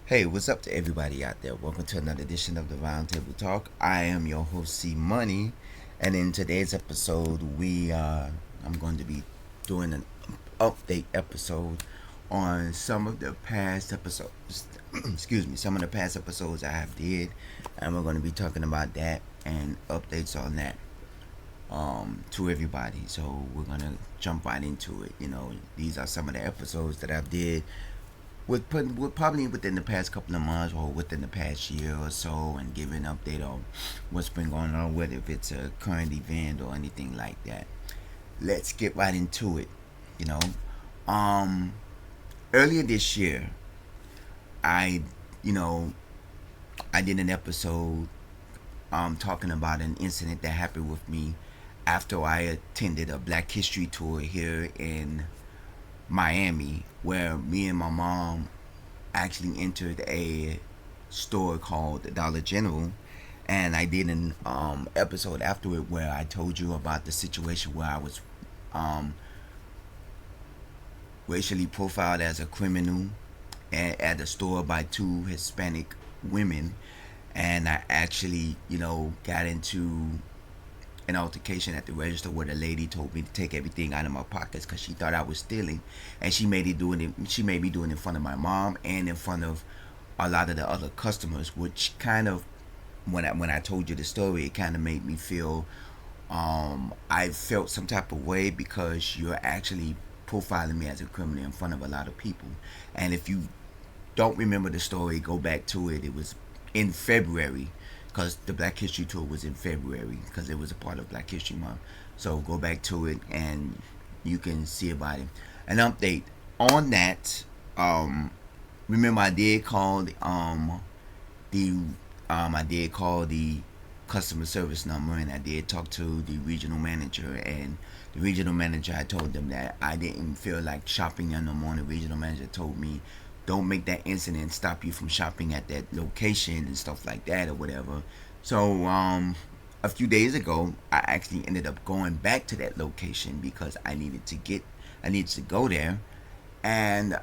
Hey, what's up to everybody out there? Welcome to another edition of the Roundtable Talk. I am your host, C Money, and in today's episode, I'm going to be doing an update episode on some of the past episodes. Excuse me, some of the past episodes I have did, and we're going to be talking about that and updates on that to everybody. So we're gonna jump right into it. These are some of the episodes that I've did with probably within the past couple of months or within the past year or so, and give an update on what's been going on, whether if it's a current event or anything like that. Let's get right into it. You know, um, earlier this year, I, you know, I did an episode talking about an incident that happened with me after I attended a Black History tour here in Miami, where me and my mom actually entered a store called the Dollar General, and I did an episode after it where I told you about the situation where I was um, racially profiled as a criminal at a store by two Hispanic women, and I actually, got into an altercation at the register where the lady told me to take everything out of my pockets because she thought I was stealing, and she made me do it in front of my mom and in front of a lot of the other customers, which kind of, when I told you the story, it kind of made me feel, I felt some type of way because you're actually profiling me as a criminal in front of a lot of people. And if you don't remember the story, go back to it. It was in February, because the Black History Tour was in February because it was a part of Black History Month. So go back to it and you can see about it. An update on that. Remember, the I did call the customer service number, and I did talk to the regional manager, and the regional manager, I told them that I didn't feel like shopping there no more. And the regional manager told me, don't make that incident stop you from shopping at that location and stuff like that or whatever. So a few days ago, I actually ended up going back to that location because I needed to go there, and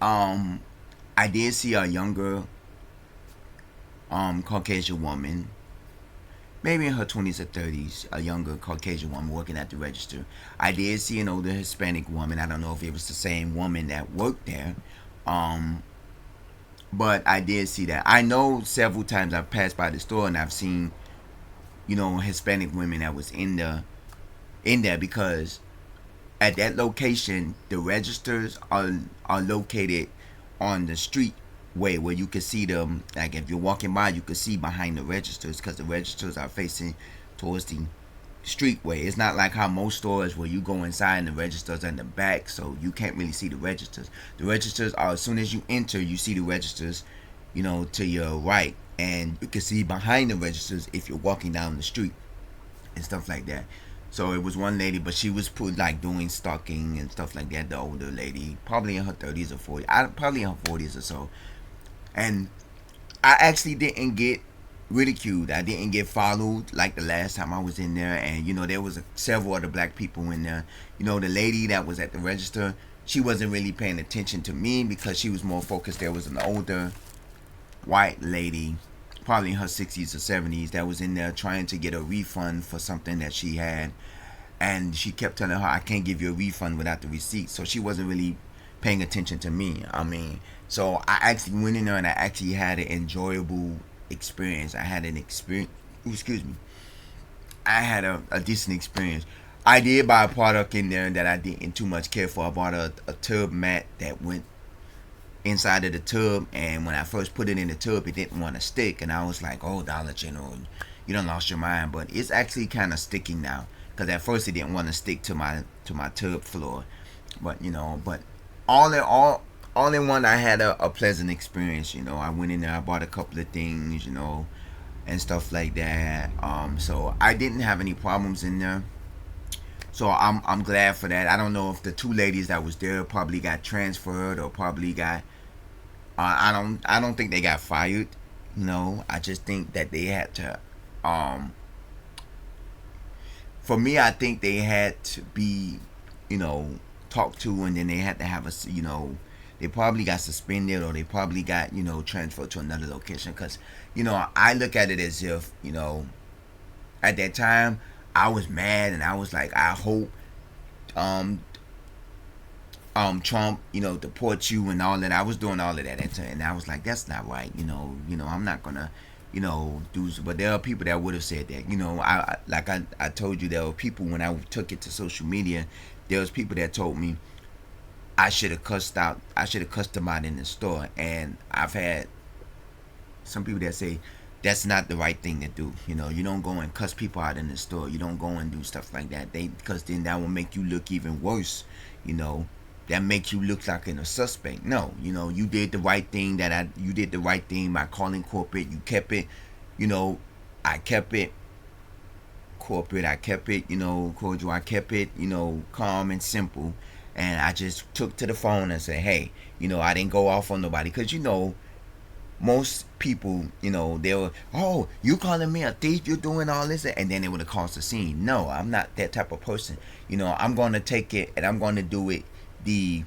um I did see a younger Caucasian woman, maybe in her 20s or 30s, a younger Caucasian woman working at the register. I did see an older Hispanic woman. I don't know if it was the same woman that worked there. Um, but I did see that. I know several times I've passed by the store and I've seen, Hispanic women that was in there because at that location the registers are located on the street way where you can see them. Like if you're walking by, you can see behind the registers because the registers are facing towards the streetway. It's not like how most stores where you go inside and the registers are in the back, so you can't really see the registers. The registers are, as soon as you enter, you see the registers, to your right, and you can see behind the registers if you're walking down the street and stuff like that. So it was one lady, but she was put like doing stalking and stuff like that. The older lady, probably in her 30s or 40s, probably in her 40s or so, and I actually didn't get ridiculed. I didn't get followed like the last time I was in there. And there was several other black people in there. The lady that was at the register, she wasn't really paying attention to me because she was more focused. There was an older white lady, probably in her 60s or 70s, that was in there trying to get a refund for something that she had. And she kept telling her, I can't give you a refund without the receipt. So she wasn't really paying attention to me. So I actually went in there and I actually had an enjoyable experience. I had an experience. Excuse me. I had a decent experience. I did buy a product in there that I didn't too much care for. I bought a tub mat that went inside of the tub, and when I first put it in the tub, it didn't want to stick, and I was like, "Oh, Dollar General, you done lost your mind." But it's actually kind of sticking now, because at first it didn't want to stick to my tub floor, but all in all in one, I had a pleasant experience. I went in there, I bought a couple of things, and stuff like that. So I didn't have any problems in there. So I'm glad for that. I don't know if the two ladies that was there probably got transferred or probably got. I don't think they got fired. I just think that they had to. For me, I think they had to be, you know, talked to, and then they had to have a, they probably got suspended or they probably got, transferred to another location. Because, I look at it as if, at that time, I was mad and I was like, I hope um Trump, deport you and all that. I was doing all of that at time, and I was like, that's not right. I'm not gonna, do. But there are people that would have said that. I told you, there were people when I took it to social media. There was people that told me I should have cussed out. I should have cussed them out in the store, and I've had some people that say that's not the right thing to do. You don't go and cuss people out in the store. You don't go and do stuff like that. Because then that will make you look even worse. You know, that makes you look like a suspect. No, you did the right thing. You did the right thing by calling corporate. You kept it. I kept it corporate. I kept it. Cordial. I kept it. Calm and simple. And I just took to the phone and said, hey, I didn't go off on nobody because most people, they were, oh, you calling me a thief, you're doing all this, and then they would have caused a scene. No, I'm not that type of person. I'm going to take it and I'm going to do it the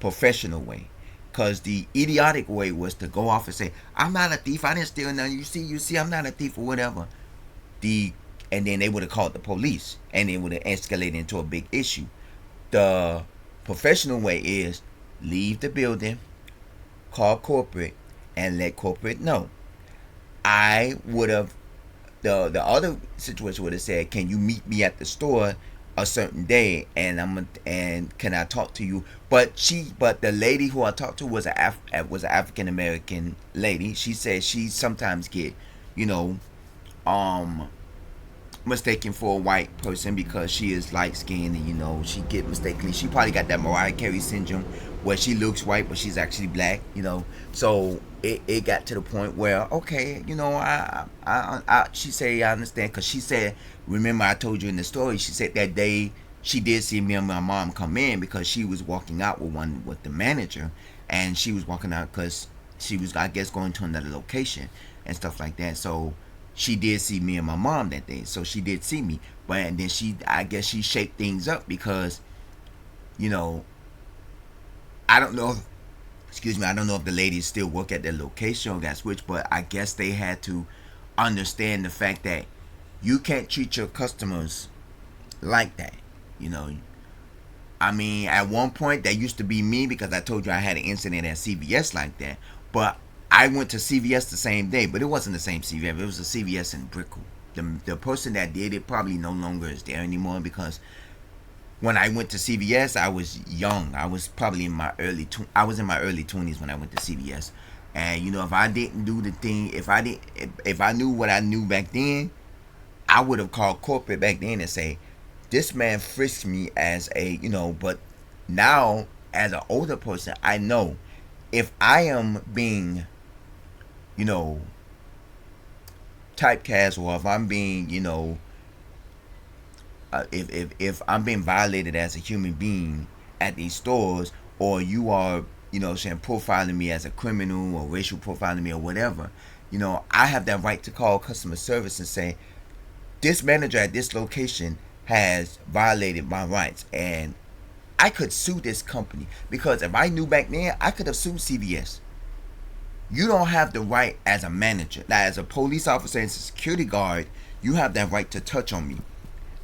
professional way. Because the idiotic way was to go off and say, I'm not a thief, I didn't steal nothing, you see, I'm not a thief or whatever. And then they would have called the police and it would have escalated into a big issue. The professional way is leave the building, call corporate, and let corporate know. I would have the other situation would have said, "Can you meet me at the store a certain day, and can I talk to you?" But the lady who I talked to was was an African American lady. She said she sometimes get, you know, um, mistaken for a white person because she is light skinned, and she get mistakenly, she probably got that Mariah Carey syndrome where she looks white but she's actually black. So it got to the point where, okay, she said, I understand, because she said, remember I told you in the story, she said that day she did see me and my mom come in because she was walking out with the manager, and she was walking out because she was, I guess, going to another location and stuff like that. So she did see me and my mom that day. So she did see me. But and then I guess she shaped things up because, you know, I don't know, excuse me, I don't know if the ladies still work at their location or got switched, but I guess they had to understand the fact that you can't treat your customers like that. I mean, at one point that used to be me because I told you I had an incident at CVS like that. But I went to CVS the same day, but it wasn't the same CVS. It was a CVS in Brickell. The person that did it probably no longer is there anymore because when I went to CVS, I was young. I was probably in my early 20s when I went to CVS. And if I didn't do the thing, if I knew what I knew back then, I would have called corporate back then and say, this man frisked me as a, but now as an older person, I know if I am being, you know, typecast, or if I'm being, if I'm being violated as a human being at these stores, or you are, saying profiling me as a criminal or racial profiling me or whatever, I have that right to call customer service and say, this manager at this location has violated my rights, and I could sue this company because if I knew back then, I could have sued CVS. You don't have the right as a manager. Now, as a police officer and a security guard, you have that right to touch on me.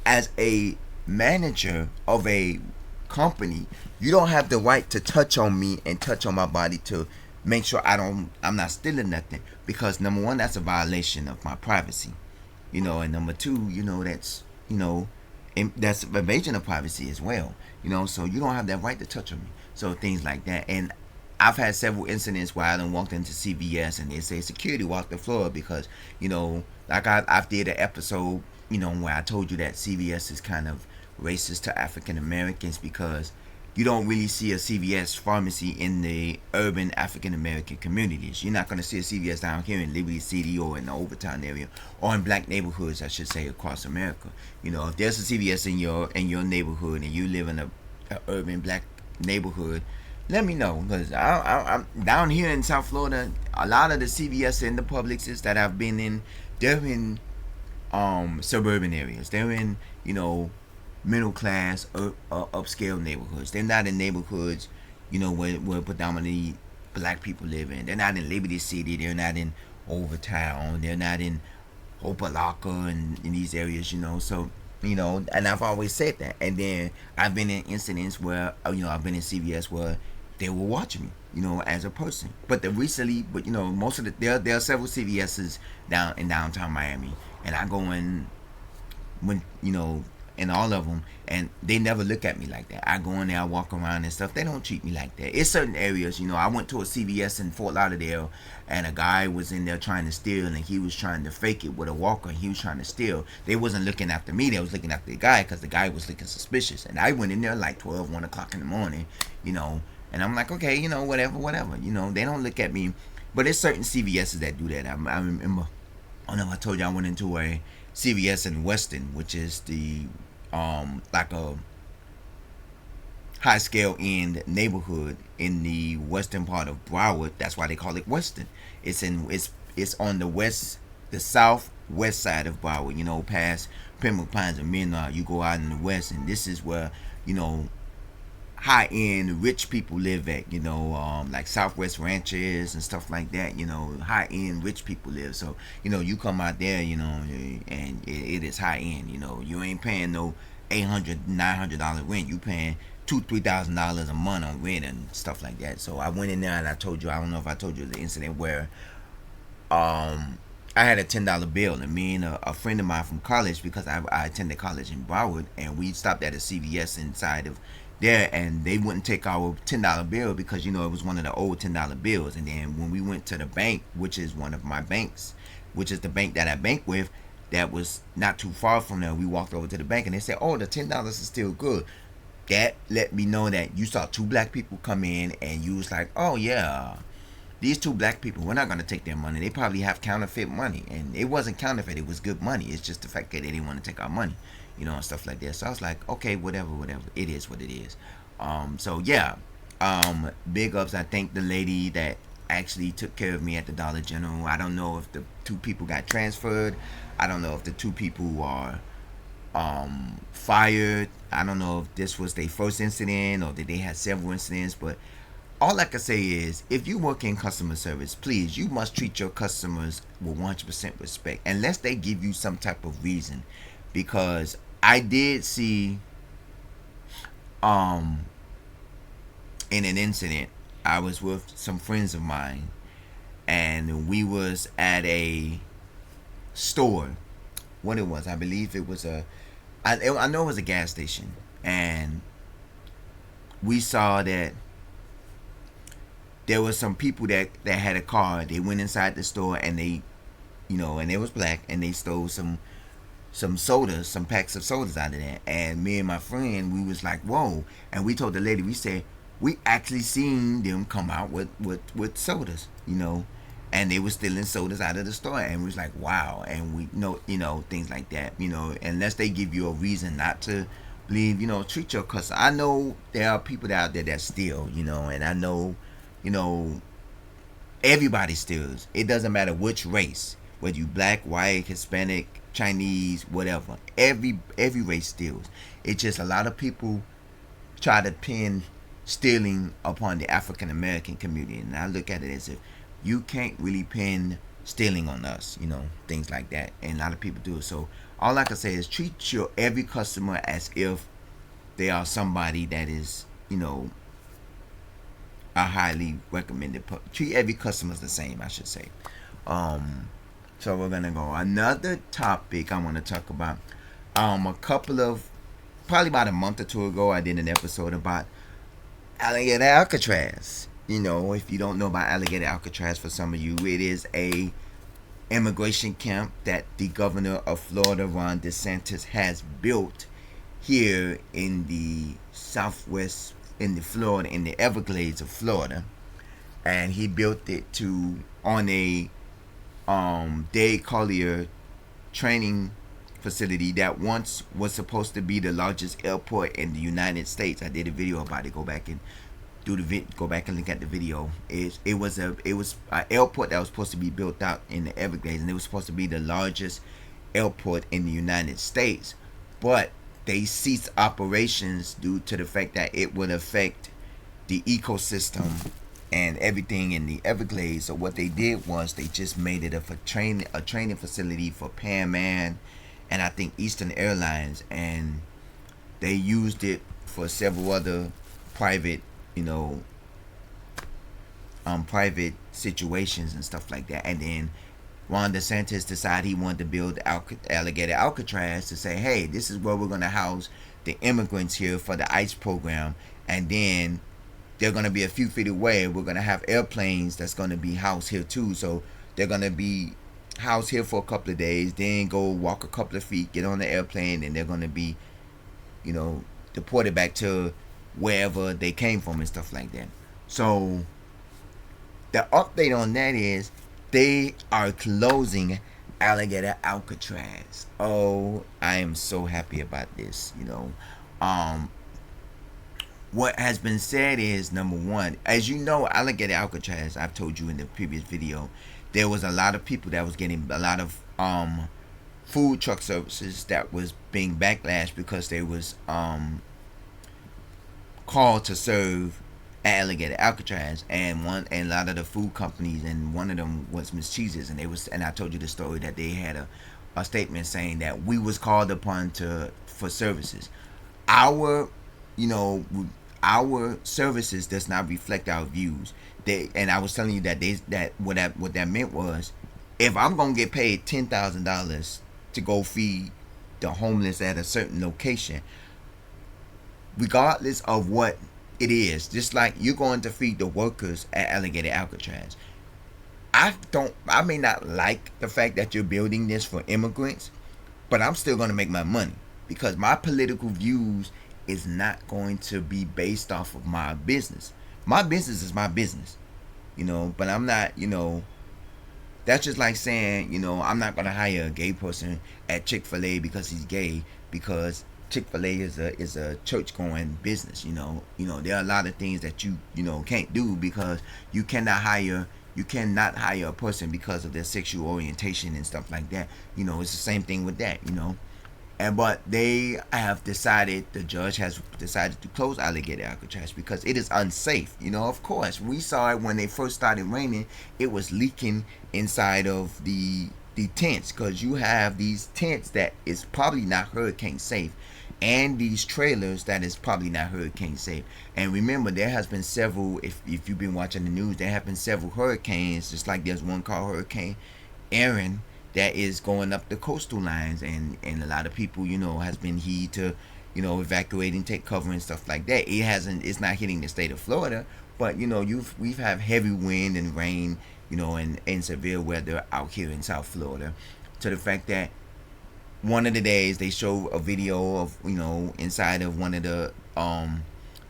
As a manager of a company, you don't have the right to touch on me and touch on my body to make sure I'm not stealing nothing, because number one, that's a violation of my privacy. And number two, that's invasion of privacy as well. So you don't have that right to touch on me. So things like that. And I've had several incidents where I done walked into CVS and they say security walk the floor because, like I did an episode, where I told you that CVS is kind of racist to African Americans because you don't really see a CVS pharmacy in the urban African American communities. You're not going to see a CVS down here in Liberty City or in the Overtown area, or in black neighborhoods, I should say, across America. If there's a CVS in your neighborhood and you live in a urban black neighborhood, let me know, because I'm down here in South Florida. A lot of the CVS and the Publixes that I've been in, they're in suburban areas. They're in middle class upscale neighborhoods. They're not in neighborhoods where predominantly black people live in. They're not in Liberty City. They're not in Overtown. They're not in Opalaka and in these areas. So and I've always said that. And then I've been in incidents where I've been in CVS where they were watching me, as a person. But most of there are several CVS's down in downtown Miami, and I go in when in all of them, and they never look at me like that. I go in there, I walk around and stuff. They don't treat me like that. It's certain areas, I went to a CVS in Fort Lauderdale, and a guy was in there trying to steal, and he was trying to fake it with a walker. He was trying to steal. They wasn't looking after me. They was looking after the guy because the guy was looking suspicious. And I went in there like 12, 1 o'clock in the morning, and I'm like, okay, whatever. They don't look at me. But there's certain CVS's that do that. I remember, I know I told you I went into a CVS in Weston, which is the like a high scale end neighborhood in the western part of Broward. That's why they call it Weston. It's on the southwest side of Broward. Past Pembroke Pines and Menard. You go out in the west, and this is where high end rich people live at. Like Southwest Ranches and stuff like that. High end rich people live. So you come out there, and it is high end. You ain't paying no $800-900 rent. You paying $2,000-3,000 a month on rent and stuff like that. So I went in there and I told you, I don't know if I told you the incident where I had a $10 bill, and me and a friend of mine from college, because I attended college in Broward, and we stopped at a CVS inside of there, and they wouldn't take our $10 bill because it was one of the old $10 bills. And then when we went to the bank, which is one of my banks, which is the bank that I bank with, that was not too far from there, we walked over to the bank, and they said, "Oh, the $10 is still good." That let me know that you saw two black people come in, and you was like, "Oh yeah, these two black people, we're not going to take their money. They probably have counterfeit money." And it wasn't counterfeit, it was good money. It's just the fact that they didn't want to take our money, and stuff like that. So I was like, okay, whatever. It is what it is. So yeah, big ups. I thank the lady that actually took care of me at the Dollar General. I don't know if the two people got transferred. I don't know if the two people are fired. I don't know if this was their first incident or that they had several incidents, but all I can say is, if you work in customer service, please, you must treat your customers with 100% respect, unless they give you some type of reason. Because I did see, in an incident, I was with some friends of mine, and we was at a store. What it was, I believe it was I know it was a gas station, and we saw that there was some people that had a car. They went inside the store, and they, and they was black, and they stole some sodas, some packs of sodas out of there. And me and my friend, we was like, whoa. And we told the lady, we said, we actually seen them come out with sodas, and they were stealing sodas out of the store. And we was like, wow. And we know, things like that, unless they give you a reason not to believe, treat your customer. I know there are people out there that steal, and I know, everybody steals. It doesn't matter which race, whether you black, white, Hispanic, Chinese, whatever. Every race steals. It's just a lot of people try to pin stealing upon the African American community, and I look at it as if you can't really pin stealing on us, things like that. And a lot of people do it. So all I can say is treat your every customer as if they are somebody that is, a highly recommended. Treat every customer the same, I should say. So we're gonna go another topic I want to talk about. Probably about a month or two ago, I did an episode about Alligator Alcatraz. If you don't know about Alligator Alcatraz, for some of you, it is a immigration camp that the governor of Florida, Ron DeSantis, has built here in the southwest, in the Everglades of Florida. And he built it on a Dade Collier training facility that once was supposed to be the largest airport in the United States. I did a video about it. Go back and look at the video. It was an airport that was supposed to be built out in the Everglades, and it was supposed to be the largest airport in the United States. But they ceased operations due to the fact that it would affect the ecosystem and everything in the Everglades. So what they did was they just made it a training facility for Pan Am and I think Eastern Airlines, and they used it for several other private, you know, private situations and stuff like that. And then Ron DeSantis decided he wanted to build Alligator Alcatraz to say, hey, this is where we're going to house the immigrants here for the ICE program. And then they're going to be a few feet away. We're going to have airplanes that's going to be housed here too. So they're going to be housed here for a couple of days, then go walk a couple of feet, get on the airplane, and they're going to be, you know, deported back to wherever they came from and stuff like that. So the update on that is they are closing Alligator Alcatraz. Oh, I am so happy about this. You know, what has been said is, number one, as you know, Alligator Alcatraz, I've told you in the previous video, there was a lot of people that was getting a lot of food truck services that was being backlash because they was called to serve at Alligator Alcatraz, and a lot of the food companies, and one of them was Miss Cheese's, and I told you the story that they had a statement saying that we was called upon for services. Our, you know, our services does not reflect our views. And I was telling you that what that meant was, if I'm gonna get paid $10,000 to go feed the homeless at a certain location, regardless of what it is, just like you're going to feed the workers at Alligator Alcatraz. I may not like the fact that you're building this for immigrants, but I'm still going to make my money because my political views is not going to be based off of my business. My business is my business, you know, but I'm not, you know, that's just like saying, you know, I'm not going to hire a gay person at Chick-fil-A because he's gay, because Chick-fil-A is a church going business. You know, there are a lot of things that you know can't do because you cannot hire a person because of their sexual orientation and stuff like that. You know, it's the same thing with that. You know, but the judge has decided to close Alligator Alcatraz because it is unsafe. You know, of course, we saw it when they first started raining. It was leaking inside of the tents, because you have these tents that is probably not hurricane safe, and these trailers that is probably not hurricane safe. And remember, there has been several, if you've been watching the news, there have been several hurricanes, just like there's one called Hurricane Aaron that is going up the coastal lines, and a lot of people, you know, has been heed to, you know, evacuate and take cover and stuff like that. It's not hitting the state of Florida, but you know, we've had heavy wind and rain, you know, and severe weather out here in South Florida, to the fact that one of the days they show a video of, you know, inside of one of the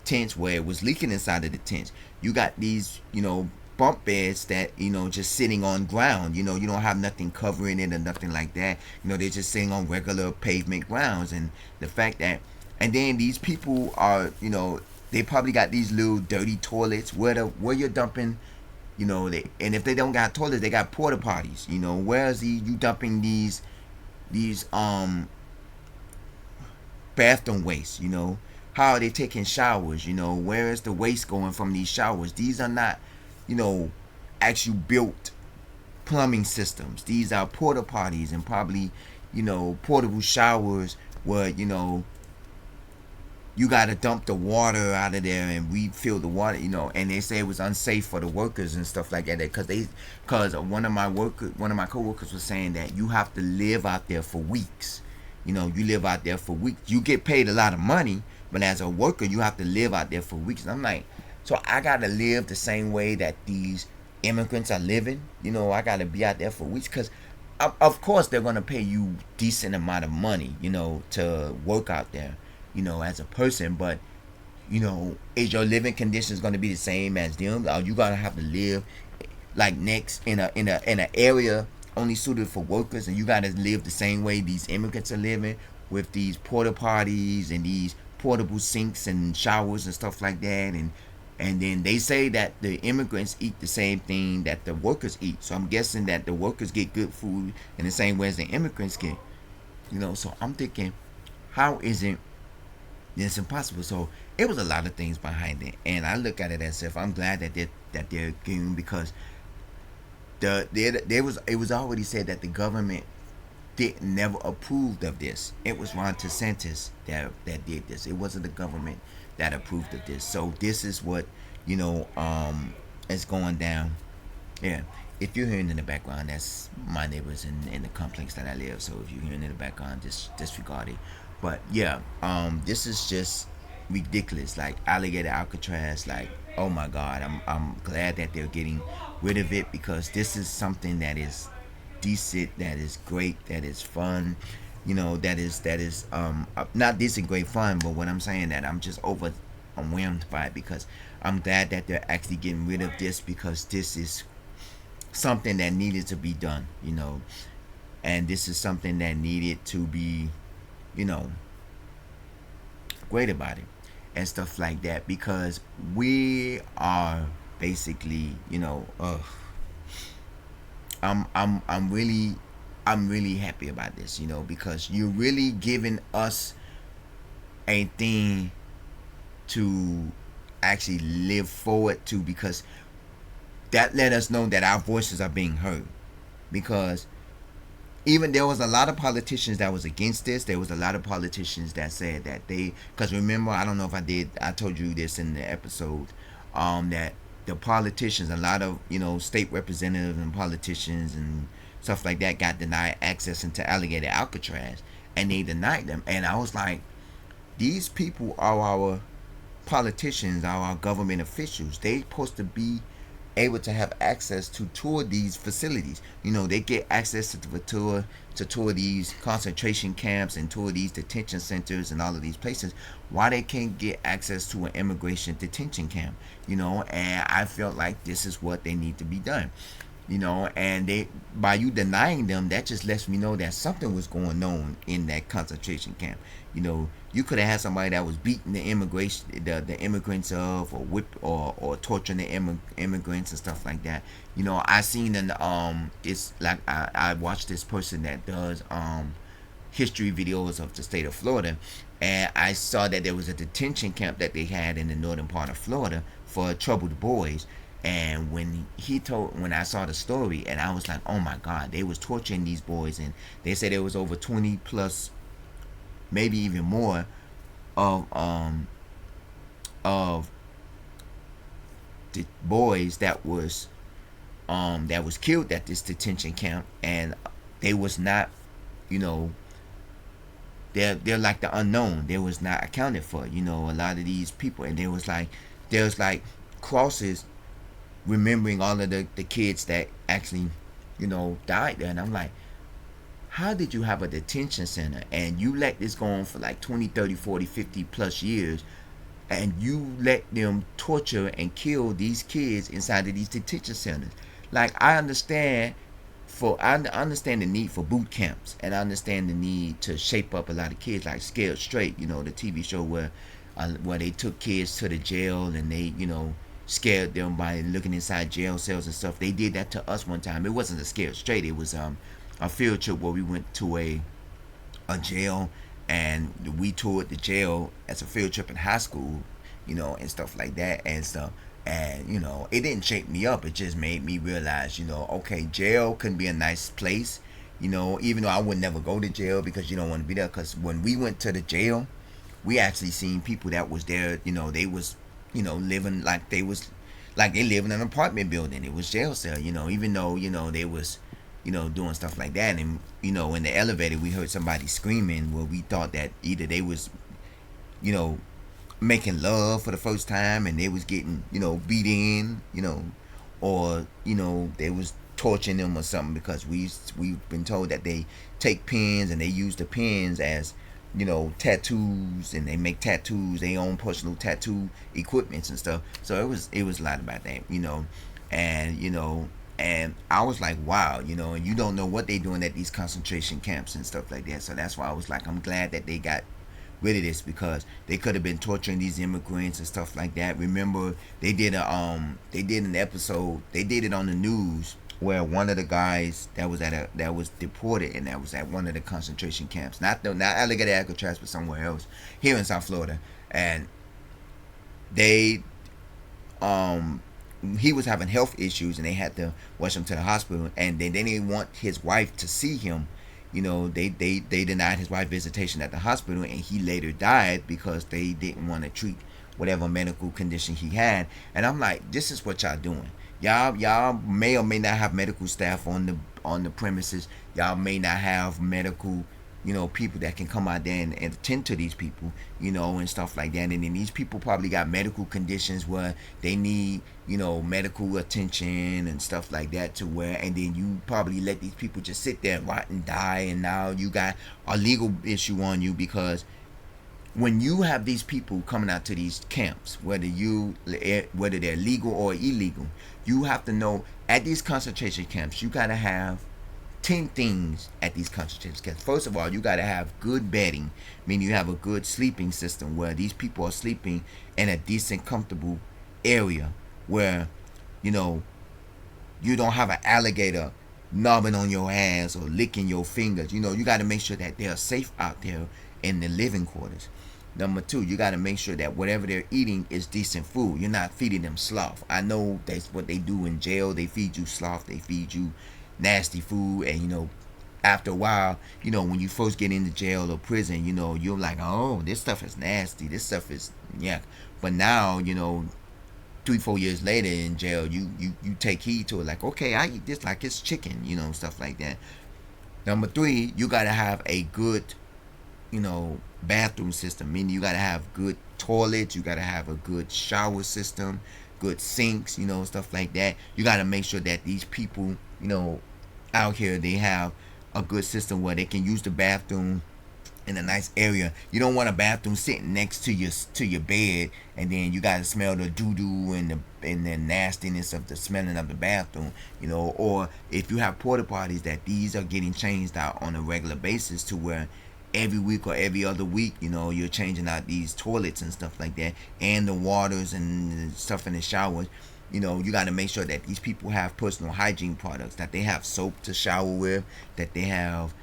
tents where it was leaking inside of the tents. You got these, you know, bunk beds that, you know, just sitting on ground. You know, you don't have nothing covering it or nothing like that. You know, they're just sitting on regular pavement grounds. And the fact that, and then these people are, you know, they probably got these little dirty toilets where you're dumping, you know, and if they don't got toilets, they got porta potties. You know, where's you dumping these bathroom waste? You know, how are they taking showers? You know, where is the waste going from these showers? These are not, you know, actually built plumbing systems. These are porta potties and probably, you know, portable showers where, you know, you got to dump the water out of there and refill the water, you know. And they say it was unsafe for the workers and stuff like that, because one of my coworkers was saying that you have to live out there for weeks. You know, you live out there for weeks. You get paid a lot of money, but as a worker, you have to live out there for weeks. And I'm like, so I got to live the same way that these immigrants are living? You know, I got to be out there for weeks, because of course they're going to pay you decent amount of money, you know, to work out there, you know, as a person. But, you know, is your living conditions going to be the same as them? Or you going to have to live like next in a area only suited for workers, and you got to live the same way these immigrants are living, with these porta potties and these portable sinks and showers and stuff like that? And then they say that the immigrants eat the same thing that the workers eat. So I'm guessing that the workers get good food in the same way as the immigrants get. You know, so I'm thinking, how is it It's impossible. So it was a lot of things behind it, and I look at it as if I'm glad that they're giving, because there was, it was already said that the government did never approved of this. It was Ron DeSantis that did this. It wasn't the government that approved of this. So this is what, you know is going down. Yeah. If you're hearing in the background, that's my neighbors in the complex that I live. So if you're hearing in the background, just disregard it. But yeah, this is just ridiculous. Like alligator Alcatraz, like, oh my God, I'm glad that they're getting rid of it, because this is something that is decent, that is great, that is fun. That is not decent, great fun. But what I'm saying, that I'm just overwhelmed by it, because I'm glad that they're actually getting rid of this, because this is something that needed to be done, and this is something that needed to be, you know, great about it and stuff like that, because we are basically, I'm really happy about this, because you're really giving us a thing to actually live forward to, because that let us know that our voices are being heard. Because even there was a lot of politicians that was against this. There was a lot of politicians that said that because remember, I don't know if I told you this in the episode, that the politicians, a lot of state representatives and politicians and stuff like that, got denied access into Alligator Alcatraz, and they denied them. And I was like, these people are our politicians, are our government officials. They supposed to be able to have access to tour these facilities. They get access to tour these concentration camps and tour these detention centers and all of these places. Why they can't get access to an immigration detention camp? And I felt like this is what they need to be done. And by you denying them, that just lets me know that something was going on in that concentration camp. You could have had somebody that was beating the immigrants of, or whip or torturing the immigrants and stuff like that. I seen it's like I watched this person that does history videos of the state of Florida, and I saw that there was a detention camp that they had in the northern part of Florida for troubled boys. And when I saw the story, and I was like, oh my God, they was torturing these boys, and they said there was over 20 plus, maybe even more, of the boys that was killed at this detention camp, and they was not, you know, they're like the unknown. They was not accounted for. A lot of these people, and there's like crosses remembering all of the kids that actually, died there. And I'm like, how did you have a detention center and you let this go on for like 20, 30, 40, 50 plus years, and you let them torture and kill these kids inside of these detention centers? Like, I understand the need for boot camps, and I understand the need to shape up a lot of kids, like Scared Straight, the TV show where they took kids to the jail, and they, scared them by looking inside jail cells and stuff. They did that to us one time. It wasn't a Scared Straight. It was a field trip where we went to a jail, and we toured the jail as a field trip in high school, and stuff like that and stuff. And it didn't shape me up. It just made me realize, okay, jail can be a nice place. Even though I would never go to jail, because you don't want to be there. Because when we went to the jail, we actually seen people that was there. They was, living like they live in an apartment building. It was jail cell. Even though they was, doing stuff like that. And in the elevator, we heard somebody screaming. Where we thought that either they was, you know, making love for the first time, and they was getting, beat in, or they was torturing them or something, because we've been told that they take pens and they use the pens as, tattoos, and they make tattoos, they own personal tattoo equipments and stuff. So it was a lot about that, and I was like, wow, and you don't know what they doing at these concentration camps and stuff like that. So that's why I was like, I'm glad that they got rid of this, because they could have been torturing these immigrants and stuff like that. Remember, they did an episode. They did it on the news where one of the guys that was deported and that was at one of the concentration camps, not Alligator Alcatraz, but somewhere else here in South Florida, and they um he was having health issues and they had to rush him to the hospital, and then they didn't want his wife to see him. They denied his wife visitation at the hospital, and he later died because they didn't want to treat whatever medical condition he had. And I'm like, this is what y'all doing. Y'all may or may not have medical staff on the premises. Y'all may not have medical, people that can come out there and attend to these people, and stuff like that. And then these people probably got medical conditions where they need, medical attention and stuff like that, to where, and then you probably let these people just sit there and rot and die, and now you got a legal issue on you. Because when you have these people coming out to these camps, whether they're legal or illegal, you have to know, at these concentration camps, you gotta have 10 things at these concentration camps. First of all, you got to have good bedding, meaning you have a good sleeping system where these people are sleeping in a decent, comfortable area where, you don't have an alligator knobbing on your ass or licking your fingers. You got to make sure that they're safe out there in the living quarters. Number two, you got to make sure that whatever they're eating is decent food. You're not feeding them sloth. I know that's what they do in jail. They feed you sloth. They feed you nasty food. And after a while, when you first get into jail or prison, you're like, oh, this stuff is nasty, this stuff is yuck. But now, 3-4 years later in jail, you take heed to it, like, okay, I eat this like it's chicken, stuff like that. Number three, you got to have a good bathroom system, meaning you got to have good toilets, you got to have a good shower system, good sinks, stuff like that. You got to make sure that these people, out here, they have a good system where they can use the bathroom in a nice area. You don't want a bathroom sitting next to your bed, and then you gotta smell the doo doo and the nastiness of the smelling of the bathroom. Or if you have porta potties, that these are getting changed out on a regular basis, to where every week or every other week, you're changing out these toilets and stuff like that, and the waters and stuff in the showers. You got to make sure that these people have personal hygiene products, that they have soap to shower with, that they have,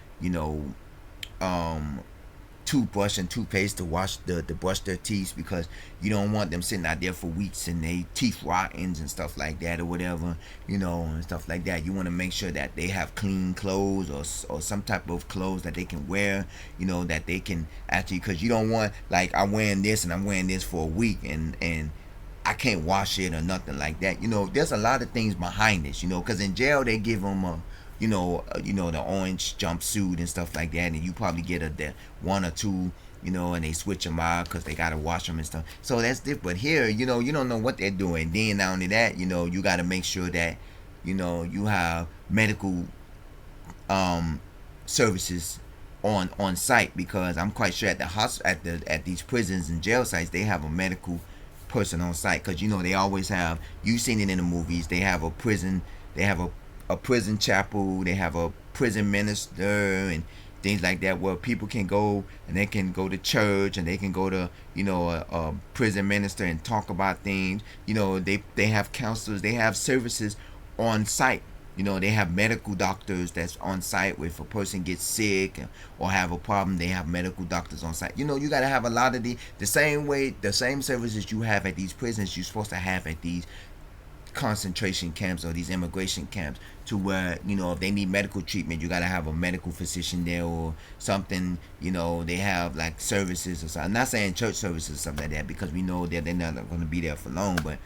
toothbrush and toothpaste to brush their teeth, because you don't want them sitting out there for weeks and they teeth rottens and stuff like that, or whatever, and stuff like that. You want to make sure that they have clean clothes, or some type of clothes that they can wear, that they can actually, because you don't want, like, I'm wearing this and I'm wearing this for a week, and I can't wash it or nothing like that. There's a lot of things behind this, because in jail they give them the orange jumpsuit and stuff like that, and you probably get the one or two, and they switch them out because they gotta wash them and stuff. So that's different. But here, you don't know what they're doing. Then not only that, you gotta make sure that, you have medical services on site, because I'm quite sure at at these prisons and jail sites, they have a medical person on site, because they always have, you've seen it in the movies, they have a prison, they have a prison chapel, they have a prison minister and things like that, where people can go and they can go to church, and they can go to a prison minister and talk about things. They have counselors, they have services on site. They have medical doctors that's on site. If a person gets sick or have a problem, they have medical doctors on site. You got to have a lot of the same services you have at these prisons, you're supposed to have at these concentration camps or these immigration camps, to where, if they need medical treatment, you got to have a medical physician there or something. They have like services or something. I'm not saying church services or something like that, because we know that they're not going to be there for long, but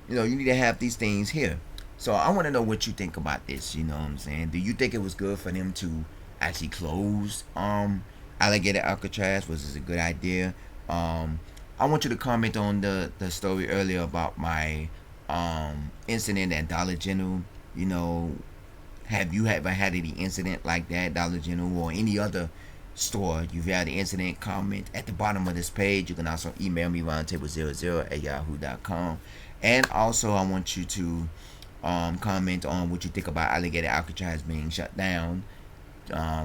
you need to have these things here. So I want to know what you think about this. You know what I'm saying? Do you think it was good for them to actually close Alligator Alcatraz? Was this a good idea? I want you to comment on the story earlier about my incident at Dollar General. Have you ever had any incident like that, Dollar General or any other store? You've had an incident, comment at the bottom of this page. You can also email me, roundtable00@yahoo.com. And also, I want you to comment on what you think about Alligator Alcatraz being shut down.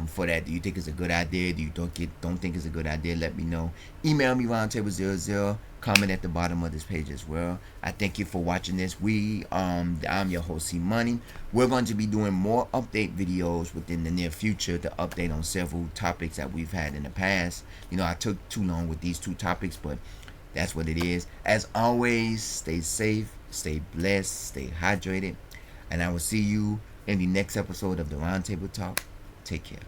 for that. Do you think it's a good idea? Do you don't think it's a good idea? Let me know. Email me roundtable00. Comment at the bottom of this page as well. I thank you for watching this. I'm your host C Money. We're going to be doing more update videos within the near future to update on several topics that we've had in the past. You know, I took too long with these two topics, but that's what it is. As always, stay safe, stay blessed, stay hydrated, and I will see you in the next episode of the Roundtable Talk. Take care.